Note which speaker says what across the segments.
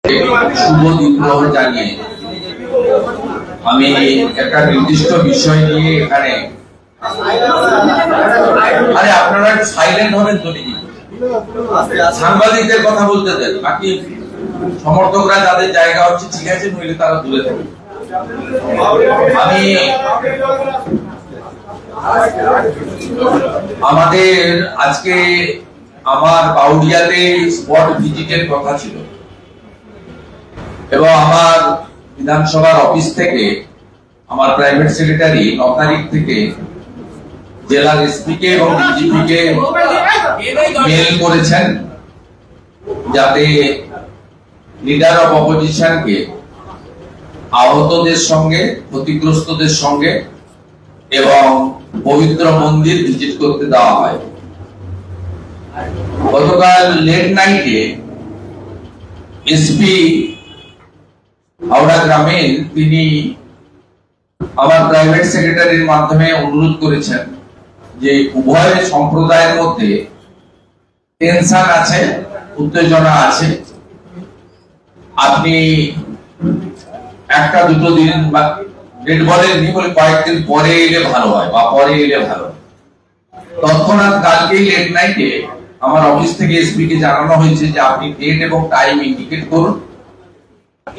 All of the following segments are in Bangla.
Speaker 1: শুভ বিপ্লব জানিয়ে আমি একটা নির্দিষ্ট বিষয় নিয়ে এখানে আরে আপনারা সাইলেন্ট হবেন তো নাকি? সাংবাদিকদের কথা বলতে দেন, বাকি সমর্থকরা যাদের জায়গা হচ্ছে ঠিক আছে, নইলে তারা দূরে থাকবে। আমি আমাদের আজকে আমার বাউরিয়াতে স্পট ভিজিটের কথা ছিল এবং আমার বিধানসভার অফিস থেকে আমার প্রাইভেট সেক্রেটারি 9 তারিখ থেকে জেলার এসপি কে এবং ডিজিপি কে মেল করেছেন যাতে লিডার অফ অপোজিশনকে আহতদের সঙ্গে, ক্ষতিগ্রস্তদের সঙ্গে এবং পবিত্র মন্দির ভিজিট করতে দেওয়া হয়। গতকাল লেট নাইটে এসপি হাওড়া গ্রামীণ তিনি আমার প্রাইভেট সেক্রেটারির মাধ্যমে অনুরোধ করেছেন যে উভয় সম্প্রদায়ের মধ্যে টেনশন আছে, উত্তেজনা আছে, আপনি একটা দুটো দিন বা ডেট বলেননি, বলে কয়েকদিন পরে এলে ভালো হয় বা পরে এলে ভালো। তৎক্ষণাৎ কালকেই লেট নাইটে আমার অফিস থেকে এসপি কে জানানো হয়েছে যে আপনি ডেট এবং টাইম ইন্ডিকেট করুন,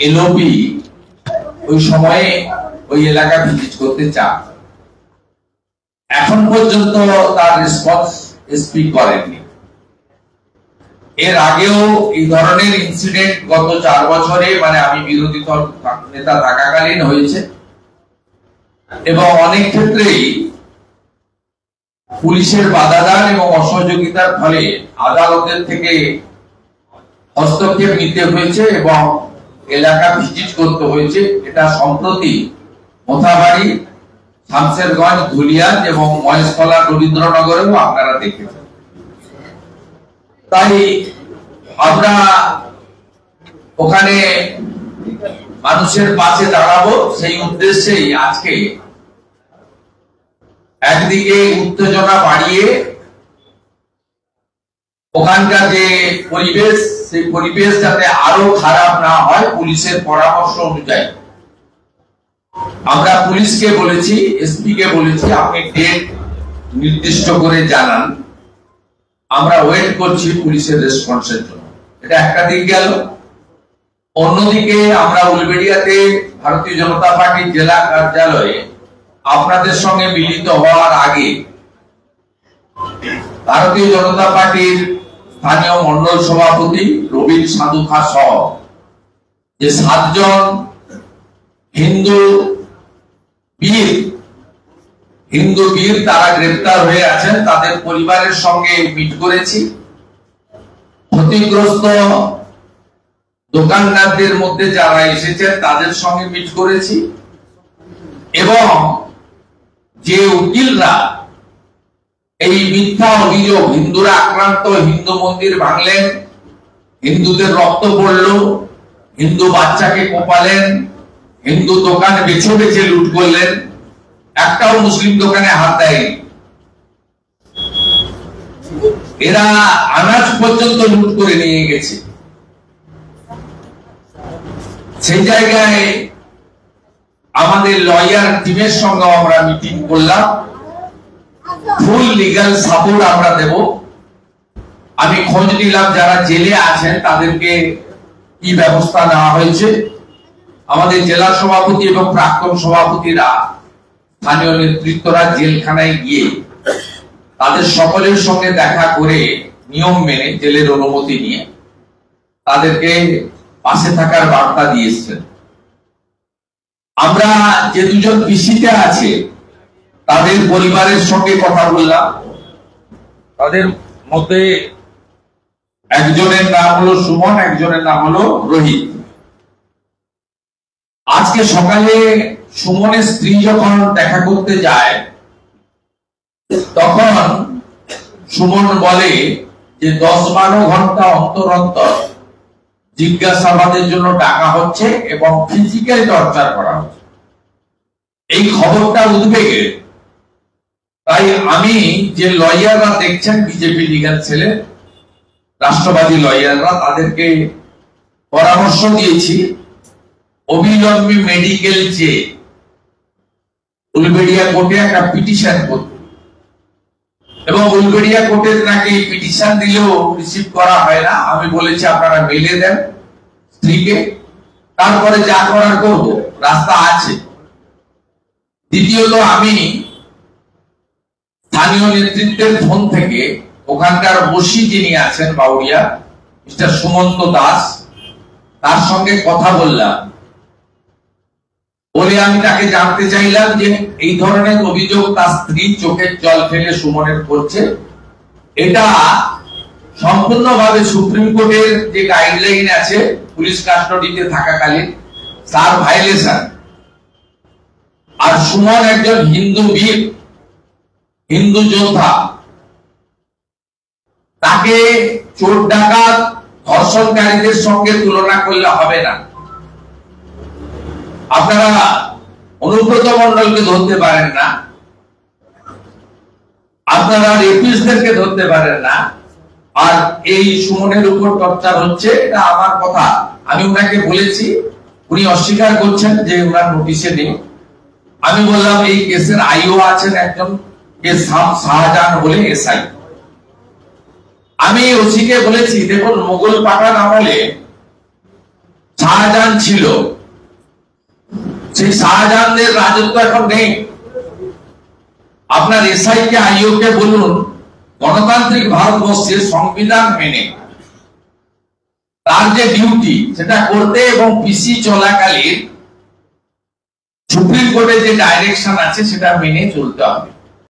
Speaker 1: এলওপি ওই সময়ে ওই এলাকা ভিজিট করতে চান। এখন পর্যন্ত তার রেসপন্স এসপি করেননি। এর আগেও এই ধরনের ইনসিডেন্ট গত 4 বছরে, মানে আমি বিরোধী দল নেতা থাকাকালীন হয়েছে এবং অনেক ক্ষেত্রেই পুলিশের বাধাদান এবং অসহযোগিতার ফলে আদালতের থেকে হস্তক্ষেপ নিতে হয়েছে এবং এলাকা ভিজিট করতে হয়েছে। এটা সম্প্রতি মোথাবাড়ি, শামশেরগঞ্জ, ধুলিয়ান এবং মহেশতলা, রবীন্দ্রনগরেও আপনারা দেখেছেন। তাই আমরা ওখানে মানুষের পাশে দাঁড়াবো, সেই উদ্দেশ্যেই আজকে একদিকে উত্তেজনা বাড়িয়ে ওখানকার যে পরিবেশ, সেই পরিবেশ যাতে আরো খারাপ না হয় পুলিশের পরামর্শ অনুযায়ী আমরা পুলিশকে বলেছি, এসপি কে বলেছি আপনি ডেট নির্দিষ্ট করে জানান, আমরা ওয়েট করছি পুলিশের রেসপন্সের জন্য। এটা একটা দিক গেল। অন্যদিকে আমরা উলবেড়িয়াতে ভারতীয় জনতা পার্টির জেলা কার্যালয়ে আপনাদের সঙ্গে মিলিত হওয়ার আগে ভারতীয় জনতা পার্টির স্থানীয় মন্ডল সভাপতি রবীন্দ্র সাধুখা সহ যে 7 জন হিন্দু বীর তারা গ্রেপ্তার হয়ে আছেন, তাদের পরিবারের সঙ্গে মিট করেছি। ক্ষতিগ্রস্ত দোকানদারদের মধ্যে যারা এসেছেন তাদের সঙ্গে মিট করেছি এবং যে উকিলরা এই মিথ্যা অভিযোগ হিন্দুরা আক্রান্ত, হিন্দু মন্দির ভাঙলেন, হিন্দুদের রক্ত পড়ল, হিন্দু বাচ্চাকে কোপালেন, হিন্দু দোকান বেছে বেছে লুট করলেন, একটাও মুসলিম দোকানে হাত দেয়নি, এরা আনাজ পর্যন্ত লুট করে নিয়ে গেছে। সেই জায়গায় আমাদের লয়ার টিমের সঙ্গে আমরা মিটিং করলাম, ফুল লিগ্যাল সাপোর্ট আমরা দেব। আমি খোঁজ নিলাম যারা জেলে আছেন তাদেরকে কি ব্যবস্থা নেওয়া হয়েছে। আমাদের জেলা সভাপতি এবং প্রাক্তন সভাপতিরা, স্থানীয় নেতৃত্বরা জেলখানায় গিয়ে তাদের সকলের সঙ্গে দেখা করে নিয়ম মেনে জেলের অনুমতি নিয়ে তাদেরকে পাশে থাকার বার্তা দিয়ে এসেছেন। আমরা যে 2 জন পিসিতে আছে তাদের পরিবারের সঙ্গে কথা বললাম। তাদের মধ্যে একজনের নাম হলো সুমন, একজনের নাম হলো রোহিত। আজকে সকালে সুমনের স্ত্রী যখন দেখা করতে যায় তখন সুমন বলে যে 10-12 ঘন্টা অন্তর অন্তর জিজ্ঞাসাবাদের জন্য ডাকা হচ্ছে এবং ফিজিক্যাল টর্চার করা হচ্ছে। এই খবরটা উদ্বেগের। তাই আমি যে লয়াররা দেখছেন বিজেপি লিগ্যাল সেলে, রাষ্ট্রবাদী লয়াররা, তাদেরকে পরামর্শ দিয়েছি অবিলম্বে মেডিকেল চেয়ে উলবেড়িয়া কোর্টে একটা পিটিশন করতে, এবং উলবেড়িয়া কোর্টের নাকি পিটিশন দিলেও রিসিভ করা হয় না। আমি বলেছি আপনারা মেলে দেন স্ত্রীকে, তারপরে যা করার করব, রাস্তা আছে। দ্বিতীয়ত, আমি স্থানীয় নেতৃত্বের ফোন থেকে ওখানকার ওসি যিনি আছেন বাউরিয়া, মিস্টার সুমন্ত দাস, তার সঙ্গে কথা বললাম। বলে আমি তাকে জানতে চাইলাম যে এই ধরনের অভিযোগ তার স্ত্রী চোখের জল ফেলে সুমনের করছে, এটা সম্পূর্ণভাবে সুপ্রিম কোর্টের যে গাইডলাইন আছে পুলিশ কাস্টডিতে থাকাকালীন তার ভাইলেশন। আর সুমন একজন হিন্দু বীর, হিন্দু যোদ্ধা, তাকে চোর ডাকাত ধর্ষণকারীদের সঙ্গে তুলনা করলে হবে না। আপনারা অনুব্রত মন্ডলকে ধরতে পারেন না, আপনারা রেপিস্টদেরকে ধরতে পারেন না, আর এই সুমনের উপর টর্চার হচ্ছে, এটা আমার কথা। আমি ওনাকে বলেছি, উনি অস্বীকার করছেন যে ওনার নোটিশে নেই। আমি বললাম এই কেসের আইও আছেন একজন, শাহজাহান বলে এসআই। আমি ওসিকে বলেছি, দেখুন মোগল পাঠান আমলে শাহজাহান ছিল, সেই শাহজাহানদের রাজত্ব এখন নেই। আপনার এসআই কে আইও কে বলুন গণতান্ত্রিক ভারতবর্ষের সংবিধান মেনে তার যে ডিউটি সেটা করতে, এবং পিসি চলাকালীন সুপ্রিম কোর্টের যে ডাইরেকশন আছে সেটা মেনে চলতে হবে।